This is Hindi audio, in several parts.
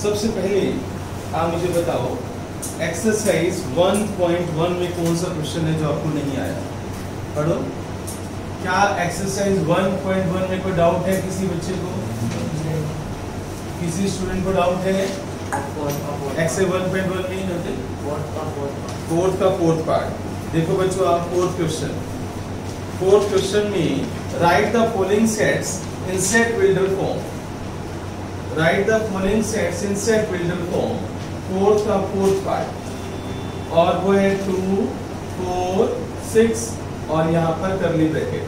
सबसे पहले आप मुझे बताओ एक्सरसाइज 1.1 में कौन सा क्वेश्चन है जो आपको नहीं आया? पढ़ो। क्या एक्सरसाइज 1.1 में कोई डाउट है किसी बच्चे को? किसी स्टूडेंट को डाउट है? एक्सरसाइज 1.1 में होते फोर्थ का फोर्थ पार्ट। देखो बच्चों, आप फोर्थ क्वेश्चन में right the following sets in set builder form. Right the following sets in set builder form, fourth का फोर्थ पार्ट, और वो है 2, 4, 6 और यहाँ पर करली ब्रैकेट,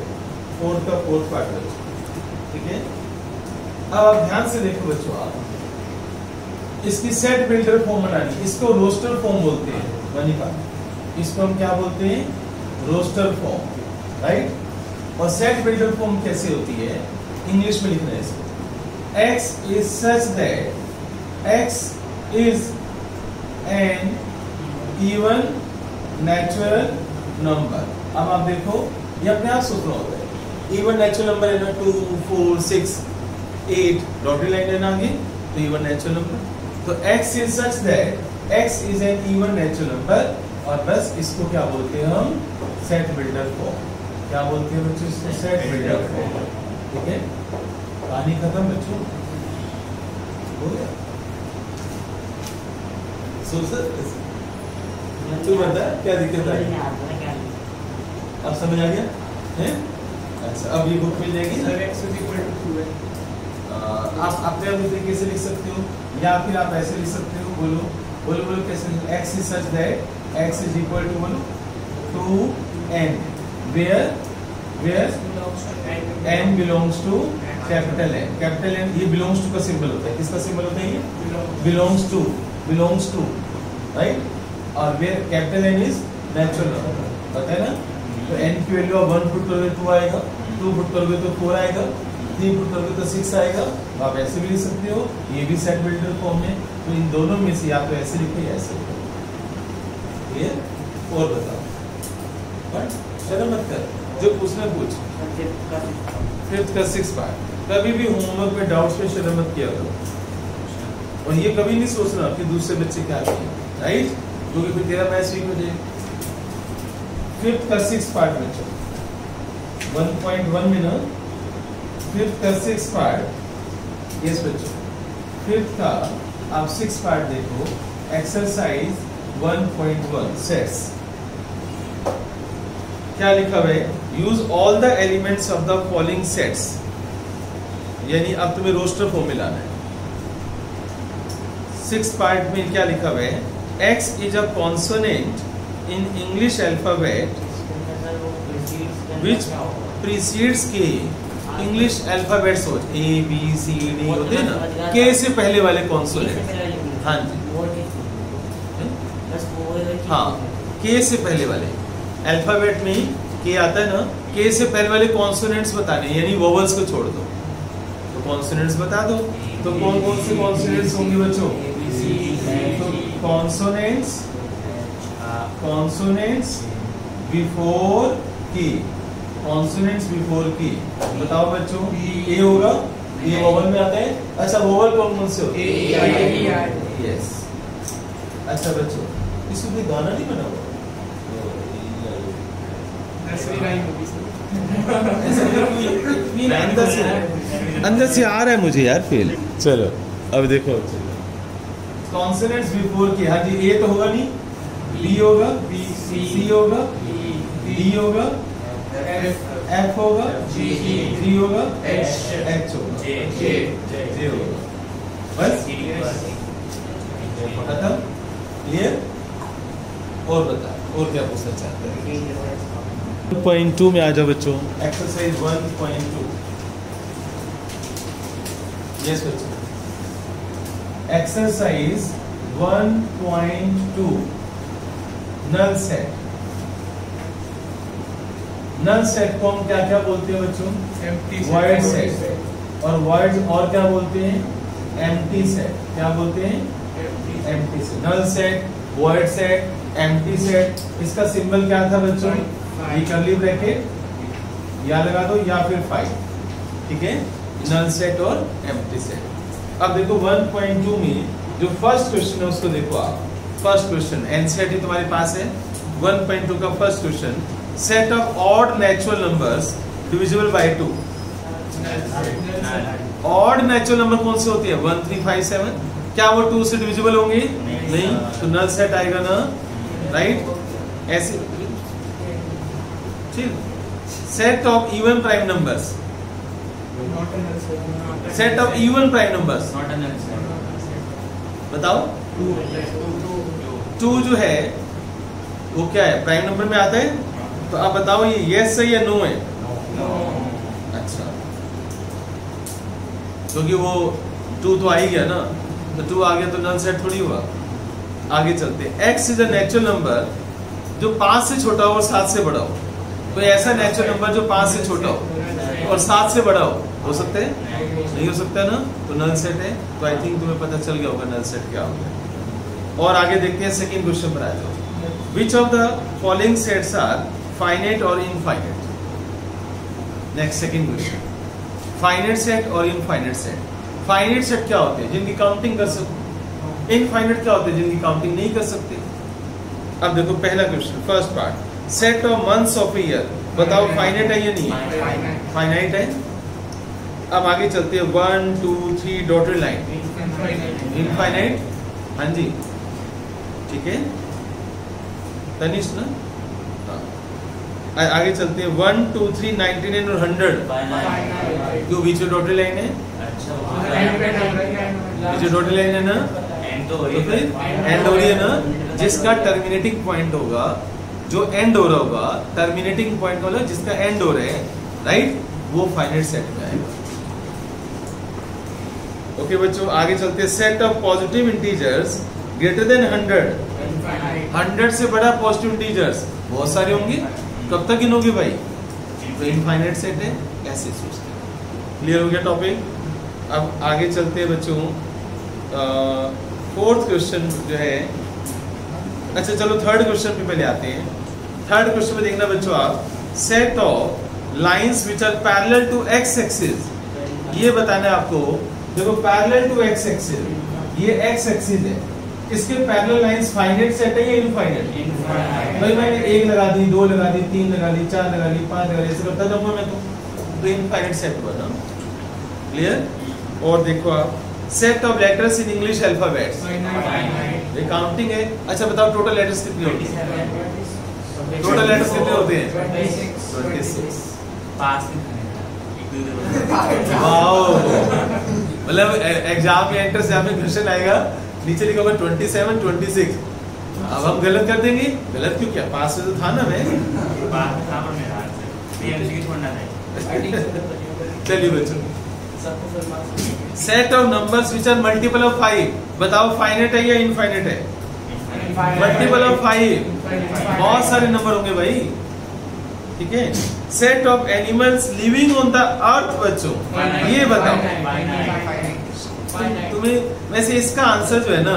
फोर्थ का फोर्थ पार्ट बच्चों। ठीक है, अब आप ध्यान से देखो बच्चों, आप इसकी सेट बिल्डर फॉर्म बनानी, इसको रोस्टर फॉर्म बोलते हैं। वनिका, इसको हम क्या बोलते हैं? Roster form, right. और सेट बिल्डर फॉर्म कैसे होती है? इंग्लिश में लिखना है इसको। X is such that X is an even natural number। अब आप देखो, ये अपने आप सूत्र होता है। इवन नेचुरल नंबर है ना, 2, 4, 6, 8 डॉटेड लाइन है ना आगे, तो इवन नेचुरल नंबर। तो X is such that X is an even natural number, और बस इसको क्या बोलते हैं हम? Set builder form. क्या बोलते हैं बच्चों इसको? Set builder form. ठीक है, कहानी खत्म बच्चों, हो गया। तू बता क्या दिक्कत आई? अब समझ आ गया है? अच्छा, अब ये बुक मिल जाएगी। आप अपने अपने तरीके से लिख सकते हो, या फिर आप ऐसे लिख सकते हो। बोलो बोलो बोलो कैसे? X is such that X is equal to n, where n belongs to capital N। Capital N ये belongs to का सिंबल होता है। किसका सिंबल होता है ये? belongs to, right. और where capital N is natural number, पता है ना? तो n की वैल्यू आप 1 पुट करोगे 2 आएगा, 2 पुट करोगे तो 4 आएगा, 3 पुट करोगे तो 6 आएगा। आप ऐसे भी लिख सकते हो, ये भी सेट बिल्डर फॉर्म है। तो इन दोनों में से या तो ऐसे लिखो या ऐसे लिखो। ये और बताओ, बट शर्म मत कर, जो पूछना पूछ। फिफ्थ का 6 पार्ट। कभी भी होमवर्क में डाउट्स में शर्म मत किया करो, और ये कभी नहीं सोचना कि दूसरे बच्चे क्या किए, राइट? क्योंकि फिर तेरा मैच वीक हो जाएगा। फिफ्थ का 6 पार्ट बच्चों, 1.1 में ना, फिफ्थ का 6 पार्ट। यस बच्चों, फिफ्थ का आप 6 पार्ट देखो। एक्सरसाइज 1.1 सेट्स, क्या लिखा हुआ है? Use all the elements of the following sets. यानी अब तुम्हें रोस्टर फॉर्म में लाना है। 6 पार्ट में क्या लिखा हुआ है? X is a consonant in English alphabet which precedes K। English alphabet सोच, A B C D होते हैं ना, K से पहले वाले कॉन्सोनेंट। हाँ जी, हाँ, K से पहले वाले अल्फाबेट में K आता है ना, K से पहले वाले कॉन्सोनेंट्स बताने, यानी वोवेल्स को छोड़ दो तो कॉन्सोनेंट्स बता दो। तो कौन कौन से कॉन्सोनेंट्स होंगे बच्चों? तो कॉन्सोनेंट्स बिफोर की, कॉन्सोनेंट्स बिफोर की बताओ बच्चों। ए होगा, ये वोवेल में आता है। अच्छा, वोवेल कौन कौन से होते हैं? यस। अच्छा बच्चों, इसमें कोई गाना नहीं बना हुआ? अंदर से आ रहा है मुझे यार फील। चलो अब देखो, कॉन्सोनेंट्स बिफोर की। हाँ जी, ए तो होगा नहीं, बी होगा, सी होगा, डी होगा, एफ होगा, जी होगा, एच होगा, जे होगा। बस खत्म, क्लियर? और बता, और क्या पूछना चाहते हैं? 1.2 में आ जाओ बच्चों। एक्सरसाइज 1.2। यस बच्चों, exercise 1.2 null set. Null set को हम क्या क्या बोलते हैं बच्चों? Void set. और वॉइड और क्या बोलते हैं? Empty set. क्या बोलते हैं? Empty set. Null set, void set, empty set. इसका सिंबल क्या था बच्चों? ये कर्ली ब्रैकेट या लगा दो या फिर 5। ठीक है, नल सेट और एम्प्टी सेट। अब देखो 1.2 में जो फर्स्ट क्वेश्चन है उसको देखो आप। फर्स्ट क्वेश्चन एनसीईआरटी तुम्हारे पास है 1.2 का first question, set of odd natural numbers divisible by 2। Odd natural number कौन से होती है? 1 3 5 7। क्या वो 2 से डिविजिबल होंगे? नहीं, तो नल सेट आएगा ना, राइट? ऐसे ठीक। Set of even prime numbers, set of even prime numbers बताओ। 2 जो है वो क्या है? प्राइम नंबर में आता है? तो आप बताओ ये यस है या नो है? अच्छा, क्योंकि वो 2 तो आ ही गया ना, तो 2 आ गया तो नल सेट थोड़ी हुआ। आगे चलते हैं। x is a natural number जो 5 से छोटा हो और 7 से बड़ा हो। कोई ऐसा नेचुरल नंबर जो 5 से छोटा हो और 7 से बड़ा हो सकता है? नहीं हो सकता ना, तो नल सेट है। तो आई थिंक तुम्हें पता चल गया होगा नल सेट क्या होगा। और आगे देखते हैं, सेकंड क्वेश्चन पर आ जाओ। Which of the following sets are finite और infinite? Next second question, finite set और इनफाइनाइट सेट। फाइनाइट सेट क्या होते हैं? जिनकी काउंटिंग कर सकते। इनफाइनाइट क्या होते हैं? जिनकी काउंटिंग नहीं कर सकते। अब देखो पहला question, first part, set of months of year बताओ फाइनाइट है या नहीं है? फाइनाइट है। अब आगे चलते हैं 1 2 3 डॉटेड लाइन, इनफाइनाइट। हाँ जी ठीक है तनिष ना। आगे चलते हैं 1 2 3 99 और 100 क्यों? बीच में डॉटेड लाइन है। बीच में डॉटेड लाइन है ना, तो फिर एंड हो रही है ना। जिसका टर्मिनेटिंग पॉइंट होगा, जो एंड हो रहा होगा, टर्मिनेटिंग पॉइंट वाला जिसका एंड हो रहा है, राइट, वो फाइनाइट सेट में आएगा। ओके बच्चों आगे चलते हैं। Set of positive integers greater than 100 से बड़ा पॉजिटिव इंटीजर्स बहुत सारे होंगे, कब तक गिनोगे भाई? तो इनफाइनाइट सेट है, ऐसे सोचते हैं। क्लियर हो गया टॉपिक। अब आगे चलते हैं बच्चों। फोर्थ क्वेश्चन जो है, अच्छा चलो थर्ड क्वेश्चन पे पहले आते हैं। थर्ड क्वेश्चन में देखना बच्चों आप, set of lines which are parallel to X axis. ये बताना है आपको। देखो पैरेलल टू एक्स एक्सिस, ये एक्स एक्सिस है, इसके पैरेलल लाइंस फाइनाइट सेट है या इनफाइनाइट? भाई मैंने 1 लगा दी, 2 लगा दी, 3 लगा दी, 4 लगा दी, 5 लगा दी, ऐसे करता जाऊंगा मैं तो इनफाइनाइट सेट हुआ ना। क्लियर। और देखो आप, set of letters in English alphabets, ये काउंटिंग है। अच्छा बताओ टोटल लेटर्स कितने होते हैं? टोटल लेटर्स कितने होते हैं? 26। मतलब एग्जाम या एंट्रेंस में क्वेश्चन आएगा, नीचे लिखा होगा 27 26। अब हम गलत कर देंगे। गलत क्यों? क्या पास में तो था ना मैं। चलिए बच्चों, set of numbers which are multiple of 5 बताओ फाइनाइट है या इनफाइनाइट है? मल्टीपल ऑफ 5 बहुत सारे नंबर होंगे भाई, ठीक है। Set of animals living on the earth बच्चों, ये बताओ तुम्हें। वैसे इसका आंसर जो है ना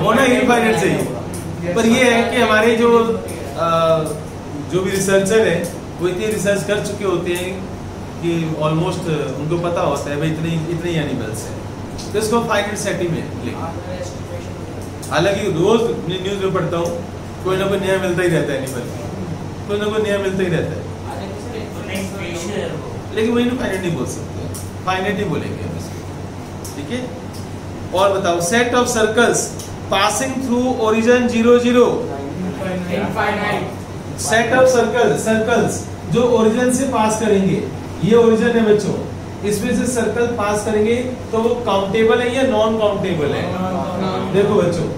होना इनफाइनाइट चाहिए, पर ये है कि हमारे जो भी रिसर्चर है वो इतनी रिसर्च कर चुके होते हैं कि ऑलमोस्ट उनको पता होता है भाई इतने एनिमल्स हैं, तो इसको फाइनाइट सेट ही में लिखें। हालांकि रोज न्यूज में पढ़ता हूँ कोई ना कोई नया मिलता ही रहता है, एनिमल कोई ना कोई नया मिलता ही रहता है, लेकिन वही ना फाइनाइट नहीं बोल सकते, फाइनाइट ही बोलेंगे, ठीक है। और बताओ set of circles passing through origin 0 0, set of circles जो ओरिजिन से पास करेंगे, ये ओरिजिन है बच्चों, इसमें से सर्कल पास करेंगे तो वो काउंटेबल है या नॉन काउंटेबल है? देखो बच्चों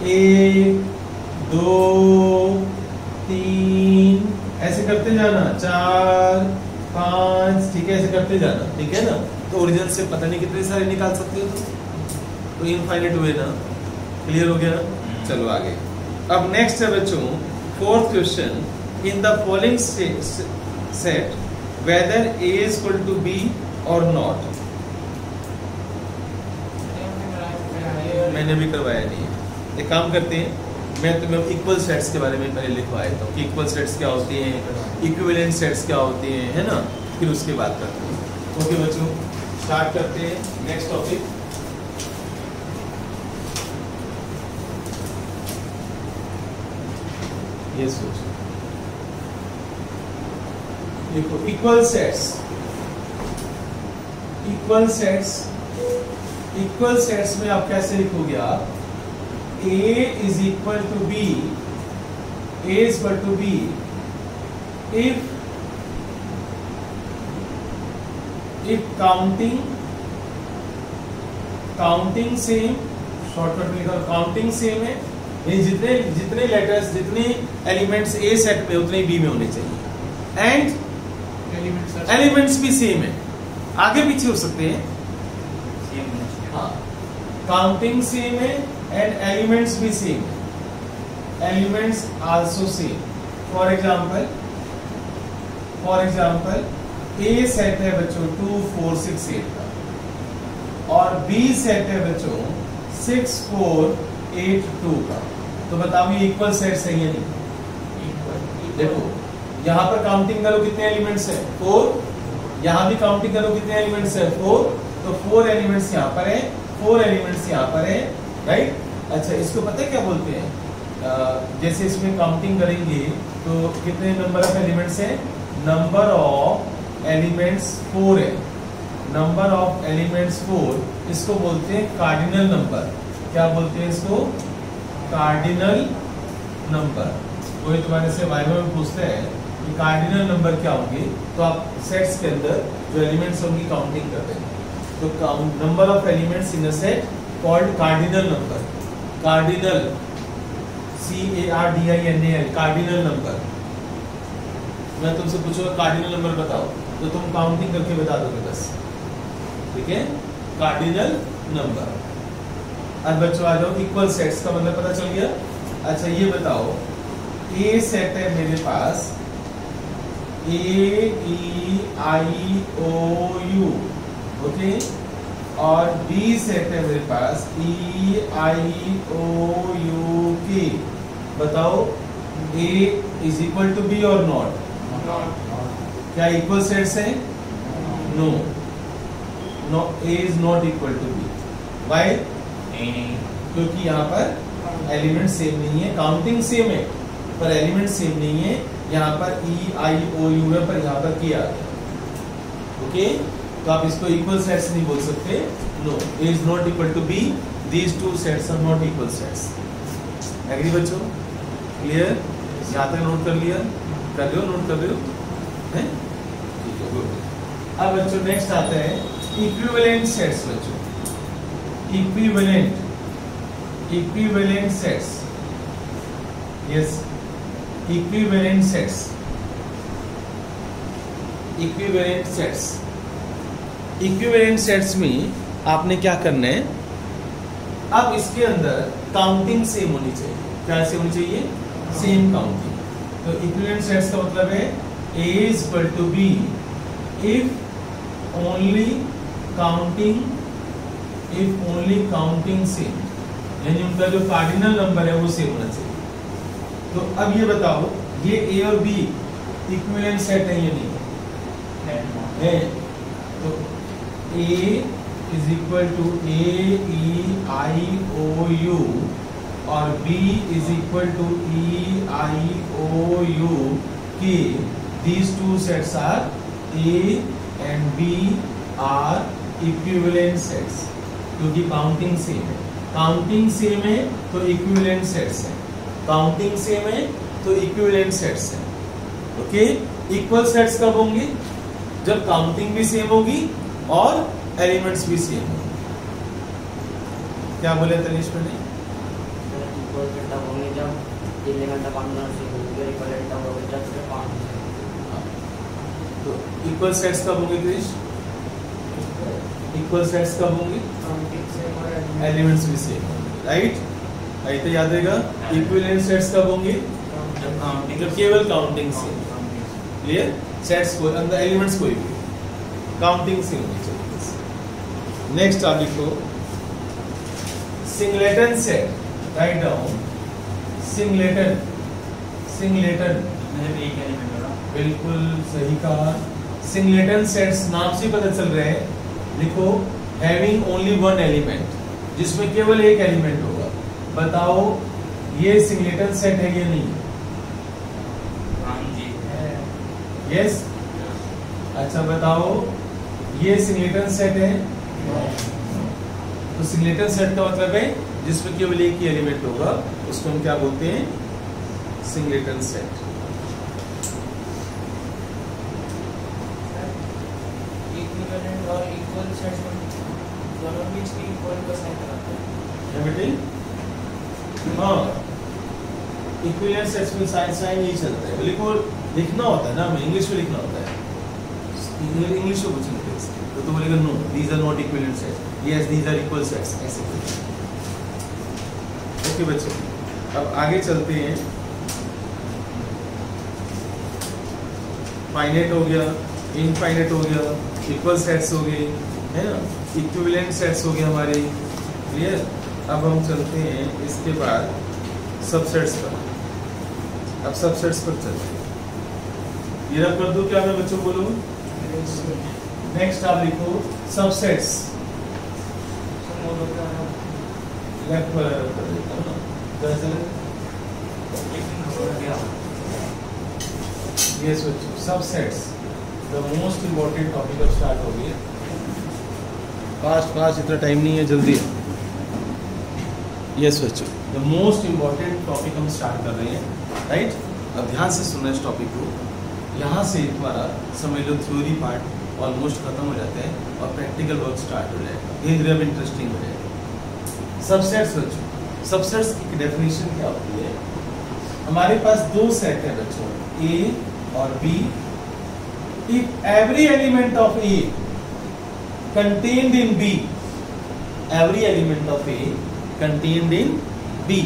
1 2 3 ऐसे करते जाना, 4 5, ठीक है, ऐसे करते जाना, ठीक है ना। तो ओरिजिन से पता नहीं कितने सारे निकाल सकते हो, तो इनफाइनाइट हुए ना। क्लियर हो गया। चलो आगे। अब नेक्स्ट है बच्चों fourth question, in the following set whether A is equal to B or not। मैंने भी करवाया नहीं है। एक काम करते हैं, मैं तुम्हें इक्वल सेट्स के बारे में पहले लिखवा देता हूँ कि इक्वल सेट्स क्या होती हैं, इक्विवेलेंट सेट्स क्या होती हैं, है ना, फिर उसके बाद करते हैं। ओके बच्चों स्टार्ट करते हैं नेक्स्ट टॉपिक। ये सोचो, देखो इक्वल सेट्स, इक्वल सेट्स में आप कैसे लिखोगे आप, A is equal to B, A is equal to B if counting same, shortcut में लिखा काउंटिंग सेम है, जितने लेटर्स जितने एलिमेंट्स ए सेट में उतने बी में होने चाहिए, एंड एलिमेंट्स भी सेम है, आगे पीछे हो सकते हैं, हाँ काउंटिंग सेम है एंड एलिमेंट्स भी सेम है, elements also same. For example A set है बच्चों 2 4 6 8 का, और बी सेट है बच्चों 6 4 8 2 का, तो बताओ ये इक्वल सेट्स है या नहीं? देखो यहाँ पर काउंटिंग करो कितने एलिमेंट्स है, 4, यहाँ भी काउंटिंग करो कितने एलिमेंट्स है, 4, तो 4 एलिमेंट्स यहाँ पर है, 4 एलिमेंट्स यहाँ पर है, राइट। अच्छा इसको पता है क्या बोलते हैं, जैसे इसमें काउंटिंग करेंगे तो कितने नंबर ऑफ एलिमेंट्स है, नंबर ऑफ एलिमेंट्स 4 है, नंबर ऑफ एलिमेंट्स 4, इसको बोलते हैं कार्डिनल नंबर। क्या बोलते हैं इसको? Cardinal number. कोई तुम्हारे से वाइवा में पूछता है कि कार्डिनल नंबर क्या होंगे, तो आप सेट्स के अंदर जो एलिमेंट्स होंगी काउंटिंग करते हैं, तो number of elements in a set called cardinal number, cardinal CARDINAL, cardinal number. मैं तुमसे पूछूंगा कार्डिनल नंबर बताओ, तो तुम काउंटिंग करके बता दोगे बस, ठीक है, कार्डिनल नंबर। अब बच्चों आ जाओ इक्वल सेट्स का मतलब पता चल गया। अच्छा ये बताओ, ए सेट है मेरे पास AEIOU, ओके, और बी सेट है मेरे पास EIOUK। बताओ A is equal to B और नॉट? क्या इक्वल सेट्स है? No, A is not equal to B. Why? क्योंकि यहाँ पर एलिमेंट सेम नहीं है, काउंटिंग सेम है पर एलिमेंट सेम नहीं है, यहाँ पर EIOU है पर यहाँ पर K आ गया, ओके। तो आप इसको इक्वल सेट्स नहीं बोल सकते, no, A is not equal to B, these two sets are not equal sets. Agree बच्चों? क्लियर? यहाँ तक नोट कर लिया? कर रहे हो, नोट कर रहे हो? हैं? ठीक है, गुड। अब बच्चों नेक्स्ट आता है इक्विवेलेंट सेट्स। बच्चों equivalent sets, yes, equivalent sets, equivalent sets. Equivalent sets में आपने क्या करना है, अब इसके अंदर काउंटिंग सेम होनी चाहिए। क्या सेम होनी चाहिए? Same counting. तो इक्विवेलेंट सेट्स का मतलब है A is equal to B if only counting same, यानी उनका जो कार्डिनल नंबर है वो सेम होना चाहिए। तो अब ये बताओ, ये A और B इक्विवेलेंट सेट है या नहीं है? तो A is equal to AEIOU और B is equal to EIOUK. These two sets are A and B are equivalent sets, क्योंकि काउंटिंग सेम है। काउंटिंग सेम है तो इक्विवेलेंट सेट्स है, काउंटिंग सेम है तो इक्विवेलेंट सेट्स है, ओके। इक्वल सेट्स कब होंगे? जब काउंटिंग भी सेम होगी और एलिमेंट्स भी सेम होंगे। क्या बोले तनिष ने? तो इक्वल सेट्स कब होंगे क्रिश? इक्वल सेट्स कब होंगे? एलिमेंट्स भी सेम होंगे, राइट? तो याद रहेगा इक्विवेलेंट सेट्स कब होंगे? जब केवल काउंटिंग सेम। क्लियर? सेट्स को अंदर एलिमेंट्स कोई भी काउंटिंग सेम होनी चाहिए। नेक्स्ट आप लिखो singleton set, write down singleton. बिल्कुल सही कहा। सिंगलेटन सेट्स नाम से पता चल रहे हैं, लिखो हैविंग ओनली वन एलिमेंट, जिसमें केवल एक एलिमेंट होगा। बताओ ये सिंगलेटन सेट है या नहीं? यस। अच्छा बताओ, ये सिंगलेटन सेट है, तो सिंगलेटन सेट का मतलब है जिसमें केवल एक ही एलिमेंट होगा, उसको हम क्या बोलते हैं? Singleton set. इक्विवेलेंट और इक्वल सेट्स में दोनों बीच की इक्वल का साइन लगाते हैं। है बेटे? हाँ, इक्विवेलेंट सेट्स में साइन यही चलता है, लिखो लिखना होता है ना, हमें इंग्लिश में लिखना होता है। इंग्लिश में पूछेंगे तो तुम बोलेगा no these are not equivalent sets, yes these are equal sets, ऐसे। ओके बच्चों, अब आगे चलते हैं। फाइनाइट हो गया, इनफाइनाइट हो गया, इक्वल सेट्स हो गए, है ना, इक्विवेलेंट सेट्स हो गए हमारे, क्लियर। अब हम चलते हैं इसके बाद सबसेट्स पर। अब सबसेट्स पर चलते हैं। ये रब कर दो क्या मैं बच्चों बोलूं? नेक्स्ट आप लिखो सबसेट्स। लेफ्ट वाला रब कर देता हूं ना, ये सोचो subsets the most important topic अब स्टार्ट हो गया। फास्ट इतना टाइम नहीं है, जल्दी। यस बच्चों, द मोस्ट इंपॉर्टेंट टॉपिक हम स्टार्ट कर रहे हैं, राइट। अब ध्यान से सुनना इस टॉपिक को। यहाँ से तुम्हारा समझ लो थ्योरी पार्ट ऑलमोस्ट खत्म हो जाता है और प्रैक्टिकल वर्क स्टार्ट हो जाएगा, धीरे धीरे अब इंटरेस्टिंग हो जाएगा। सबसेट्स बच्चों, सबसेट्स की डेफिनेशन क्या होती है? हमारे पास दो सेट है बच्चों, ए और B. If every element of A contained in B, every element of A contained in B,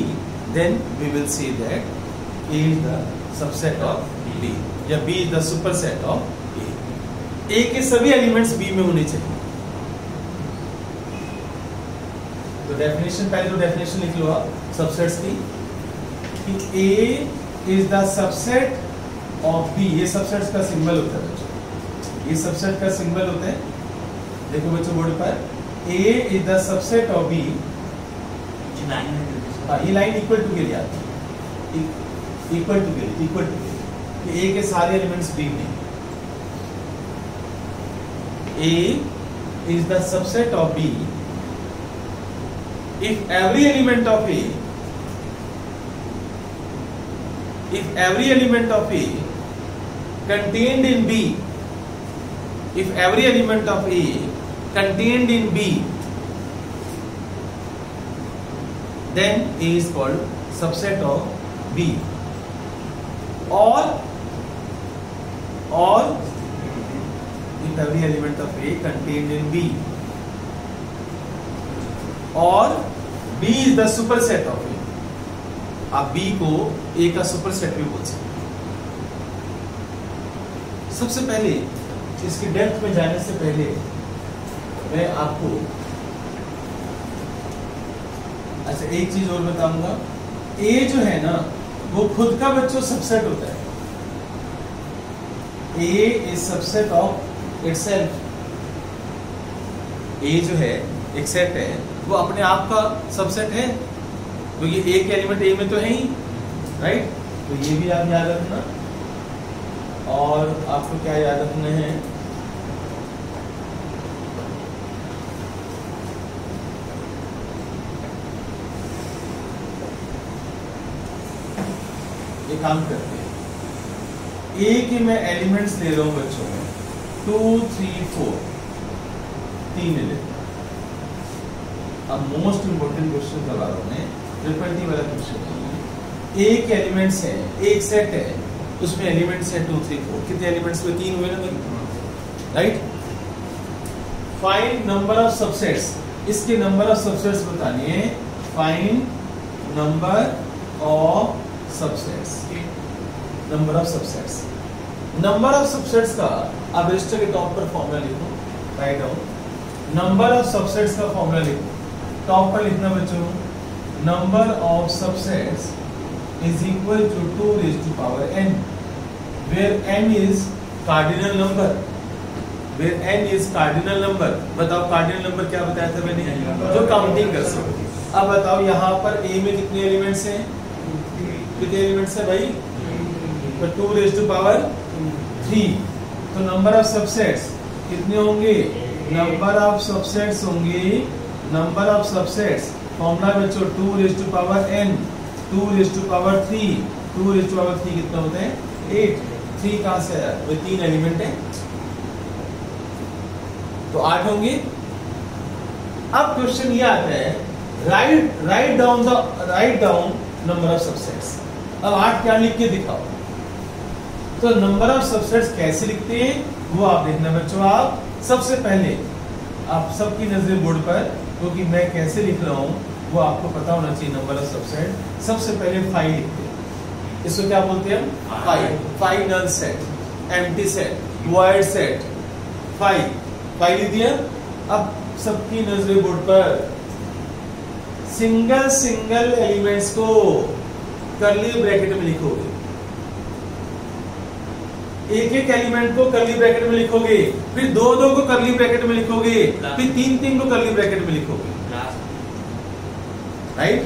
then we will say that A is the subset of B या B is the superset of A. A के सभी एलिमेंट्स B में होने चाहिए। तो डेफिनेशन, पहले तो डेफिनेशन लिख लो आप सबसेट्स की, कि A is the subset of B। ये सबसेट्स का सिंबल होता है बच्चों, ये सबसेट का सिंबल होता है, देखो बच्चों बोर्ड पर, A is the subset of B। ये लाइन इक्वल टू के लिए आती है, इक्वल टू के लिए, कि A के सारे एलिमेंट्स B में। A is the subset of B if every element of A, if every element of A contained in B, if every element of A contained in B, then A is called subset of B. Or if every element of A contained in B, or B is the superset of A। आप B को A का सुपरसेट भी बोल सकते हैं। सबसे पहले इसकी डेप्थ में जाने से पहले मैं आपको अच्छा एक चीज और बताऊंगा। ए जो है ना, वो खुद का बच्चों सबसेट होता है। ए इज सबसेट ऑफ इटसेल्फ। ए जो है एक सेट है, वो अपने आप का सबसेट है, क्योंकि तो एक एलिमेंट ए में तो है ही, राइट। तो ये भी आप याद रखना। और आपको क्या याद रखना है? ये काम करते हैं, ए के मैं एलिमेंट्स ले रहा हूं बच्चों में 2 3 4 3 एलिमेंट। अब मोस्ट इंपोर्टेंट क्वेश्चन करवा रहा हूं मैं, ट्रिपल टी वाला क्वेश्चन है। ए के एलिमेंट्स है, एक सेट है, उसमें एलिमेंट्स है 2 3 4। कितने एलिमेंट्स में? 3 हुए ना मेरे, right. Find number of subsets. इसके नंबर ऑफ सबसेट्स बतानी है। Find number of subsets, number of subsets. Number of subsets का अब रजिस्टर के टॉप पर फॉर्मूला लिखो, write down. Number of subsets का फॉर्मूला लिखो, टॉप पर लिखना बच्चों, number of subsets is equal to 2 raised to power n, where n is cardinal number, where n is cardinal number। बताओ कार्डिनल नंबर क्या बताया था मैंने? जो काउंटिंग कर सके। अब बताओ यहाँ पर a में कितने एलिमेंट्स हैं? कितने एलिमेंट्स हैं भाई? तो 2 raised to power 3, तो नंबर ऑफ सबसेट्स कितने होंगे? नंबर ऑफ सबसेट्स होंगे, नंबर ऑफ सबसेट्स फॉर्मूला बच्चों 2 raised to power n, 2 raised to power 3, 2 raised to power 3 कितना होते हैं? 8। 3 कहां से आया? वो 3 एलिमेंट है तो 8 होंगे। अब क्वेश्चन ये आता है write down number of subsets. अब 8 क्या लिख के दिखाओ। तो नंबर ऑफ सबसेट्स कैसे लिखते हैं वो आप देखना बच्चों। आप सबसे पहले आप सबकी नजरें बोर्ड पर, क्योंकि मैं कैसे लिख रहा हूं वो आपको पता होना चाहिए। नंबर ऑफ सबसेट सबसे पहले 5 लिखते हैं। इसको क्या बोलते हैं? 5 null set, empty set, void set. 5 लिख दिया। अब सबकी नजरें बोर्ड पर। सिंगल एलिमेंट्स को कर्ली ब्रैकेट में लिखोगे, एक एलिमेंट को कर्ली ब्रैकेट में लिखोगे, फिर दो को कर्ली ब्रैकेट में लिखोगे, फिर 3 को कर्ली ब्रैकेट में लिखोगे। राइट?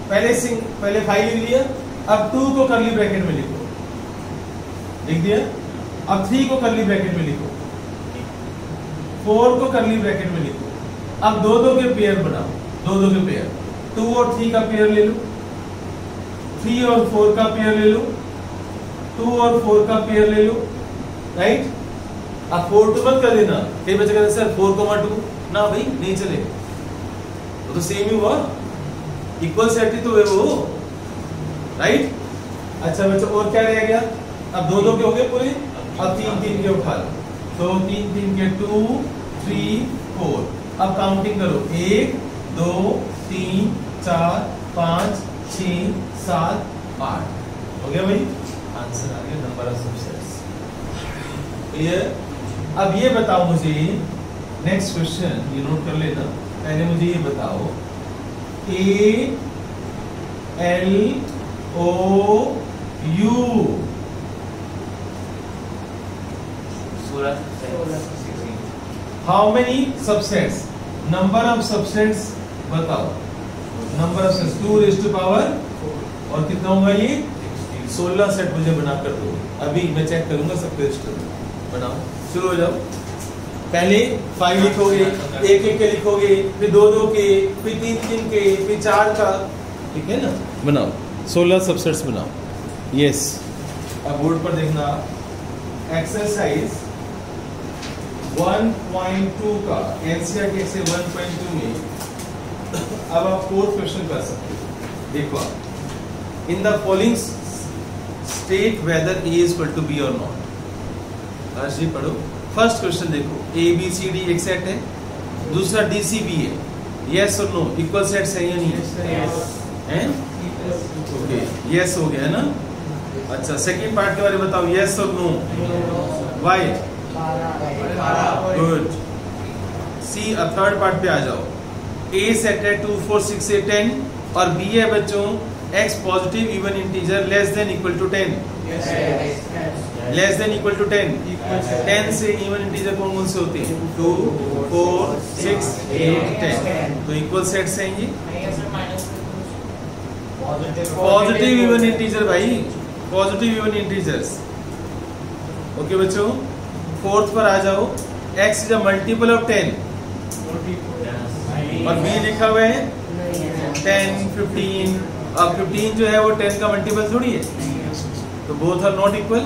पहले 5 लिख लिया, अब 2 को कर्ली ब्रैकेट में लिखो, लिख दिया। अब 3 को कर्ली ब्रैकेट में लिखो, 4 को कर्ली ब्रैकेट में लिखो। अब दो के पेयर बनाओ, दो के पेयर, 2 और 3 का पेयर ले लो, 3 और 4 का पेयर ले लो, 2 और 4 का पेयर ले लो। राइट? अब 4 2 मत कर देना, कई बच्चे कहते सर 4,2 ना भाई, नहीं चलेगा, वो तो सेम ही हुआ, इक्वल सेट ही तो है वो। राइट? अच्छा बच्चों और क्या रह गया? अब 2 के हो गए पूरे, अब 3 के उठा लो, तो 3 के 2 3 4। अब काउंटिंग करो, 1 2 3 4 5 6 7 8। हो गया भाई? आंसर आ गया नंबर ऑफ सबसेट्स। क्लियर? अब ये बताओ मुझे, नेक्स्ट क्वेश्चन ये नोट कर लेना। पहले मुझे ये बताओ, A L O U 16 how many subsets? Number of subsets बताओ। Number of subsets 2 raised to power और कितना होगा ये? 16 सेट मुझे बना कर दो। अभी मैं चेक करूंगा सबके रजिस्टर बनाओ। शुरू हो जाओ। पहले 5 लिखोगे, एक के लिखोगे, फिर 2 के, फिर 3 के, फिर 4 का। ठीक है ना? बनाओ 16 सबसेट्स बनाओ। यस। अब बोर्ड पर देखना, एक्सरसाइज 1.2 का एनसीईआरटी से 1.2 में अब आप 4th क्वेश्चन कर सकते हो। देखो, in the following state whether A is equal to B और नॉट। आज जी पढ़ो। फर्स्ट क्वेश्चन देखो, ए बी सी डी एक सेट है, दूसरा डी सी बी है। यस और नो इक्वल सेट है या नहीं है? ओके, यस हो गया है ना। अच्छा, सेकंड पार्ट के बारे में बताओ, यस और नो। वाई? गुड। सी अब थर्ड पार्ट पे आ जाओ। ए सेट है 2 4 6 8 10 और बी है बच्चों x positive even integer less than equal to 10। Less than equal to 10। 10 से इवन इंटीजर कौन कौन से होते हैं? 2 4 6 8 10। तो इक्वल सेट्स हैं ये। पॉजिटिव इवन इंटीजर भाई, पॉजिटिव इवन इंटीजर्स। ओके बच्चों, फोर्थ पर आ जाओ। x is a multiple of 10 और b लिखा हुआ है 10 15। अब 15 जो है वो 10 का मल्टीपल थोड़ी है, तो both are not equal.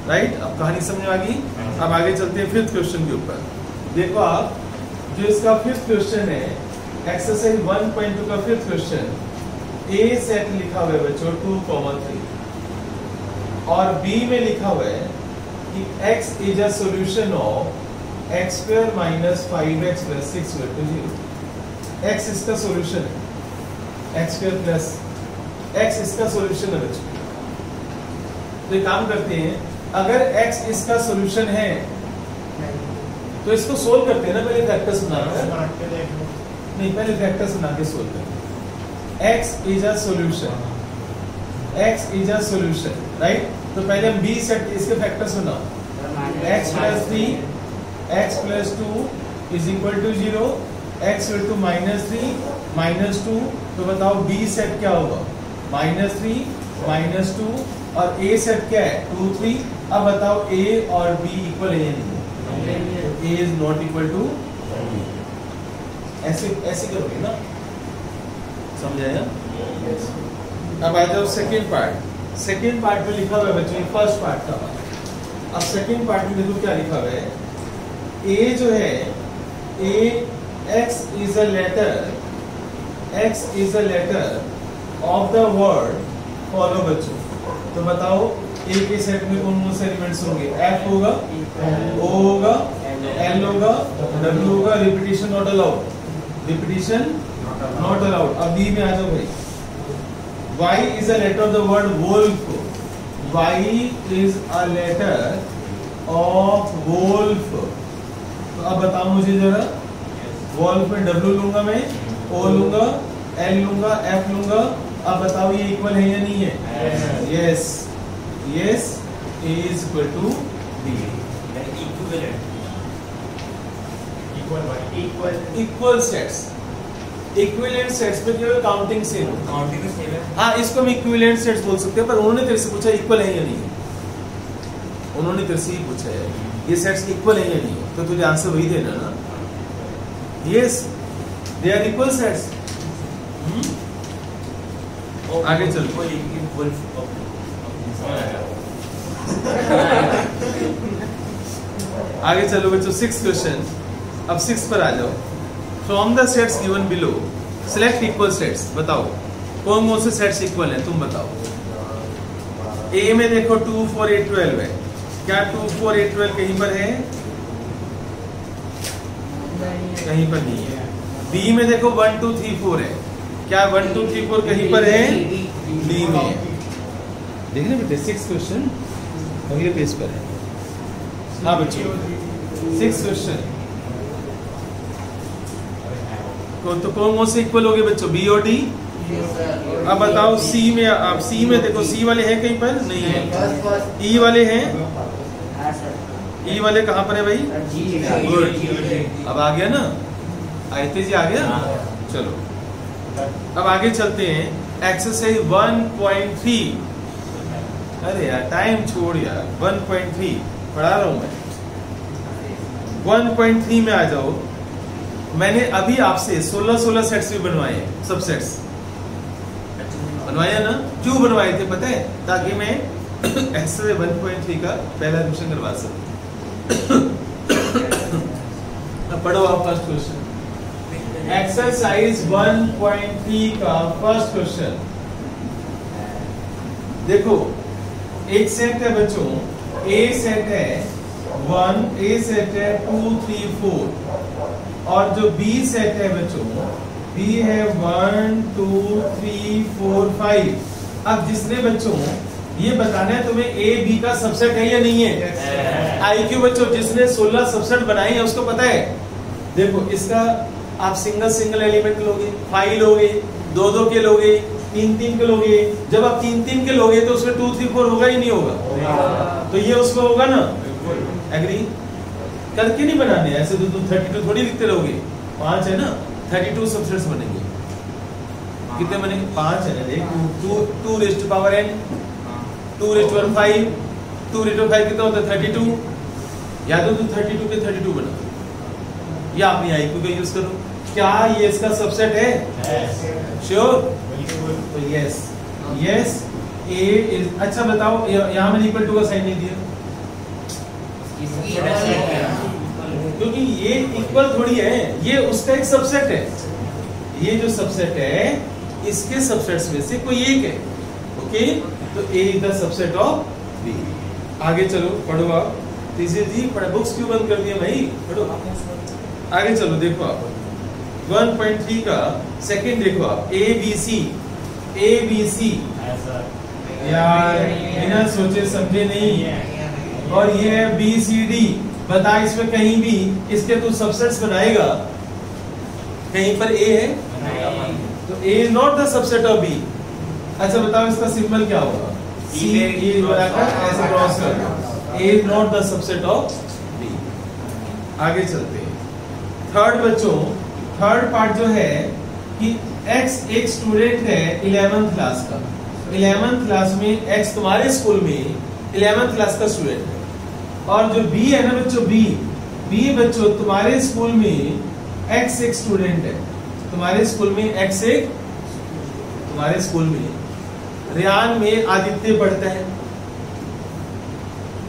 Right? अब कहानी समझ में आ गई। अब आगे चलते हैं 5th क्वेश्चन के ऊपर। देखो आप, जो इसका 5th क्वेश्चन है, एक्सरसाइज 1.2 का 5th क्वेश्चन, ए सेट लिखा हुआ है बच्चों 2,3 और बी में लिखा हुआ है कि x is a solution of x square minus 5x plus 6 equal to 0। x इसका सॉल्यूशन है, x स्क्वायर प्लस x इसका सॉल्यूशन है बच्चों। तो एक काम करते हैं, अगर x इसका सॉल्यूशन है तो इसको सोल्व करते हैं ना। पहले फैक्टर्स बना के, नहीं पहले फैक्टर्स बना के सोल्व करते हैं। x is a solution, x is a solution. Right? तो पहले हम b सेट इसके फैक्टर्स बनाओ। x plus 3 x plus 2 is equal to 0, x equal to minus 3 minus 2। तो बताओ b सेट क्या होगा? माइनस 3 माइनस 2 और ए सेट क्या है 2 3। अब बताओ ए और बी इक्वल है या नहीं? A is not equal to B. ऐसे ऐसे करोगे ना, समझ आया? अब आ जाओ सेकेंड पार्ट। सेकेंड पार्ट में लिखा हुआ है बच्चों, फर्स्ट पार्ट का। अब सेकेंड पार्ट में देखो क्या लिखा हुआ है। ए जो है A X is a letter, X is a letter of the word follow बच्चों। तो बताओ ए के सेट में कौन कौन से एलिमेंट्स होंगे? एफ होगा, ओ होगा, एल होगा, डब्ल्यू होगा। Repetition not allowed, repetition not allowed. अब बी में आ जाओ भाई। Y is a letter of the word wolf, Y is a letter of wolf. तो अब बताओ मुझे जरा, वोल्फ में डब्ल्यू लूंगा मैं, ओ लूंगा, एल लूंगा, एफ लूंगा। अब बताओ ये इक्वल है या नहीं है? Yes, yes is equal to B. Equal sets, equivalent sets पे केवल काउंटिंग सेम है। हाँ, इसको हम इक्विवेलेंट सेट्स बोल सकते हैं, पर उन्होंने तेरे से पूछा इक्वल है या नहीं है। उन्होंने तेरे से ही पूछा है ये सेट्स इक्वल है या नहीं है, तो तुझे आंसर वही देना ना। Yes, they are equal sets. आगे चलो। आगे चलो बच्चों, 6th क्वेश्चन। अब 6 पर आ जाओ। From the sets given below select equal sets. बताओ कौन कौन से सेट्स इक्वल हैं, तुम बताओ। ए में देखो 2 4 8 12 है। क्या 2 4 8 12 कहीं पर है? कहीं पर नहीं है। बी में देखो 1 2 3 4 है। क्या 1 2 3 4 कहीं पर है? बी में है। देख रहे बेटे, 6th क्वेश्चन अगले पेज पर है। हाँ बच्चों, 6th क्वेश्चन। तो कौन कौन से इक्वल हो गए बच्चों? बी और डी। अब बताओ सी में, आप सी में देखो, सी वाले हैं कहीं पर? नहीं है। ई वाले हैं? ई वाले कहाँ पर है भाई? गुड। अब आ गया ना, आयते जी आ गया। चलो अब आगे चलते हैं। एक्सरसाइज 1.3। अरे यार टाइम छोड़ यार, 1.3 पढ़ा रहा हूं मैं। 1.3 में आ जाओ। मैंने अभी आपसे 16 सेट्स भी बनवाए हैं, सब सेट्स बनवाया ना। क्यों बनवाए थे पता है? ताकि मैं एक्सरसाइज 1.3 का पहला एडमिशन करवा सकूं। अब पढ़ो आप फर्स्ट क्वेश्चन। एक्सरसाइज 1.3 का फर्स्ट क्वेश्चन। देखो एक सेट है बच्चों, ए सेट है 1, ए सेट है 2 3 4, और जो बी सेट है बच्चों, बी है 1 2 3 4 5। अब जिसने बच्चों ये बताना है तुम्हें ए बी का सबसेट है या नहीं है। आईक्यू बच्चों, जिसने 16 सबसेट बनाए हैं उसको पता है। देखो इसका आप सिंगल एलिमेंट लोगे, 5 लोगे, 2 के लोगे, 3 के लोगे। जब आप 3 के लोगे तो उसमें 2 3 4 होगा ही नहीं होगा? तो ये उसमें होगा ना। एग्री करके नहीं बनाने ऐसे। तो तुम 32 थोड़ी लिखते रहोगे। 5 है ना, 32 सबसेट्स बनेंगे। कितने बनेंगे? 5 है ना। देख 2 raise to power n, 2 raise to power 5, 2 raise to 5 कितना होता है? 32। या तो तुम 32 के 32 बना, या अपनी आईक्यू का यूज करो। क्या ये इसका सबसेट है? श्योर? तो यस, यस ए इज। अच्छा बताओ, यहाँ मैंने इक्वल टू का साइन नहीं दिया क्योंकि ये इक्वल थोड़ी है, ये उसका एक सबसेट है। ये जो सबसेट है इसके सबसेट्स में से कोई एक है। ओके, तो A is the subset of B. आगे चलो पढ़ो आप। तीसरी जी पढ़ो, बुक्स क्यों बंद कर दिया भाई? पढ़ो आगे चलो। देखो आप 1.3 का सेकंड देखो आप। ए बी सी, ए बी सी यार बिना सोचे समझे नहीं। और ये है बी सी डी। बता इसमें कहीं भी इसके तू सबसेट्स बनाएगा, कहीं पर ए है? तो A is not the subset of B. अच्छा बताओ इसका सिंबल क्या होगा? सी ए बनाकर ऐसे क्रॉस कर। A is not the subset of B. आगे चलते हैं। थर्ड बच्चों, थर्ड पार्ट जो है कि x एक स्टूडेंट है 11th क्लास का। 11th क्लास में x तुम्हारे स्कूल में 11th क्लास का स्टूडेंट है, और जो b है ना बच्चों, b बच्चों तुम्हारे स्कूल में x एक स्टूडेंट है, तुम्हारे स्कूल में x एक, तुम्हारे स्कूल में रेयान में आदित्य पढ़ता है,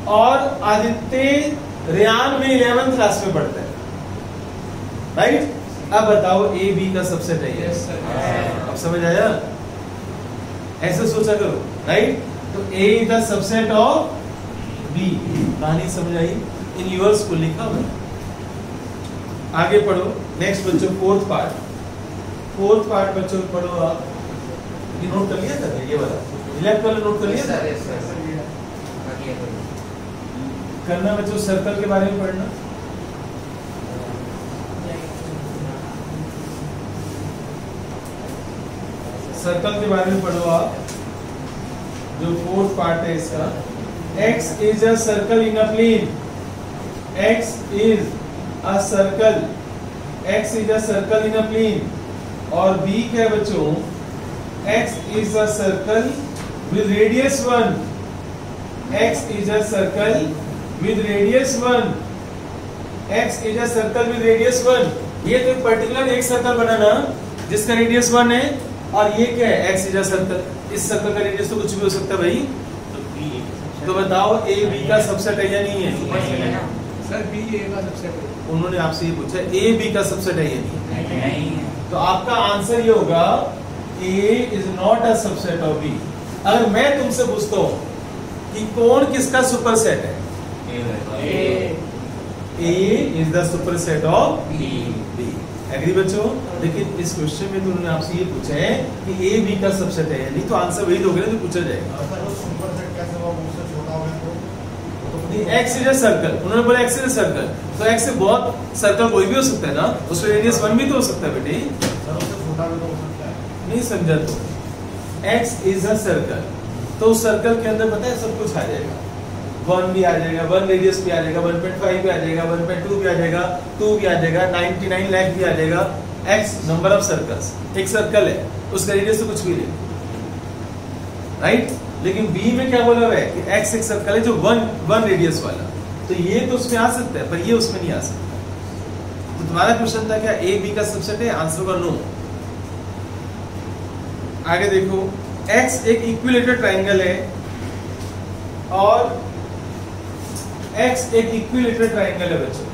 और आदित्य रेयान में 11th क्लास में पढ़ता है, राइट? अब बताओ a b का सबसेट है ये, अब समझ आया? ऐसे सोचा करो, राइट? तो a is the subset of b, कहानी समझ आई? इन योर स्कूल लिखा हुआ है। आगे पढ़ो नेक्स्ट बच्चों, फोर्थ पार्ट बच्चों पढ़ो आप। ये नोट कर लिया था ये वाला, लेफ्ट वाला नोट कर लिया था? करना बच्चों, सर्कल के बारे में पढ़ना। सर्कल के बारे में पढ़ो आप, जो फोर्थ पार्ट है इसका। X is a circle in a plane. X is a circle. X is a circle in a plane. और B क्या है बच्चों? X is a circle with radius 1. X is a circle with radius 1. X is a circle with radius 1. ये तो एक पर्टिकुलर एक सर्कल बनाना जिसका रेडियस 1 है, और ये क्या है? X is a circle. इस सर्कल का रेडियस तो कुछ भी हो सकता है भाई। तो बताओ a b का सबसेट है या नहीं है? सर b a का सबसेट है। उन्होंने आपसे ये पूछा a b का सबसेट है या नहीं है? तो आपका आंसर ये होगा a is not a subset of b। अगर मैं तुमसे पूछता हूँ कि कौन किसका सुपरसेट है, a is the superset of b। Agree बच्चों? लेकिन इस क्वेश्चन में तो उन्होंने आपसे ये पूछा है कि a b का सबसेट है या नहीं, तो आंसर वही दोगे ना जो पूछा जाएगा। X इज अ सर्कल, उन्होंने बोला X इज अ सर्कल, तो X से बहुत सर्कल कोई भी हो सकता है ना, उसमें रेडियस 1 भी तो हो सकता है बेटे। नहीं समझा तो? X इज अ सर्कल, तो उस सर्कल के अंदर पता है सब कुछ आ जाएगा, 1 भी आ जाएगा, 1 रेडियस भी आ जाएगा, 1.5 भी आ जाएगा, 1.2 भी आ जाएगा, 2 भी आ जाएगा, 99 लाख भी आ जाएगा। X नंबर ऑफ सर्कल्स, एक सर्कल है उसका रेडियस तो कुछ भी नहीं, राइट? लेकिन B में क्या बोला हुआ है कि X एक सर्कल है जो 1 रेडियस वाला, तो ये तो उसमें आ सकता है पर ये उसमें नहीं आ सकता। तो तुम्हारा क्वेश्चन था क्या A B का सबसेट है? आंसर का नो। आगे देखो, X एक इक्विलेटरल ट्रायंगल है, और X एक इक्विलेटरल ट्रायंगल है बच्चों।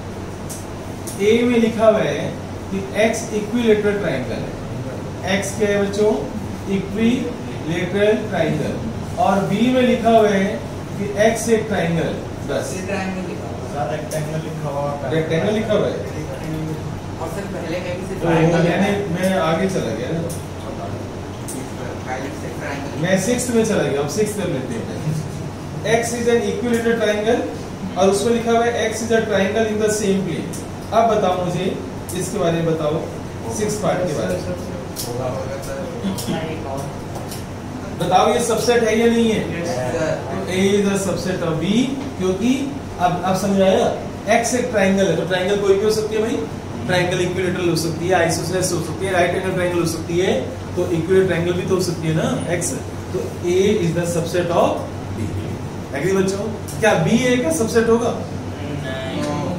A में लिखा हुआ है कि X इक्विलेटरल ट्रायंगल है। X क्या है बच्चों? Equilateral triangle. और B में लिखा हुआ है कि X एक ट्रायंगल, बस रेक्टेंगल लिखा हुआ है। और सर पहले कहीं से ट्रायंगल, मैं आगे चला गया ना, मैं 6th में चला गया, अब 6th में लेते हैं। X is an equilateral triangle, और उसमें लिखा हुआ है X is a triangle in the same plane. अब बताओ मुझे इसके बारे में बताओ, 6th पार्ट के बारे में बताओ, ये सबसेट है या नहीं है? तो A is the subset of B, क्योंकि अब समझ आया, X एक ट्रायंगल है, तो ट्रायंगल कोई भी हो सकती है भाई, ट्रायंगल इक्विलेटरल हो सकती है, आइसोसेलेस हो सकती है, राइट एंगल ट्रायंगल हो सकती है, तो इक्विलेटरल ट्रायंगल भी तो हो सकती है ना X। तो A is the subset of B। Agree बच्चों? क्या B A का सबसेट होगा?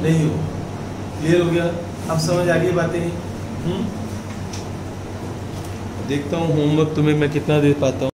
नहीं हो। क्लियर हो गया? अब समझ आ गई बातें? देखता हूँ होमवर्क तुम्हें मैं कितना दे पाता हूँ।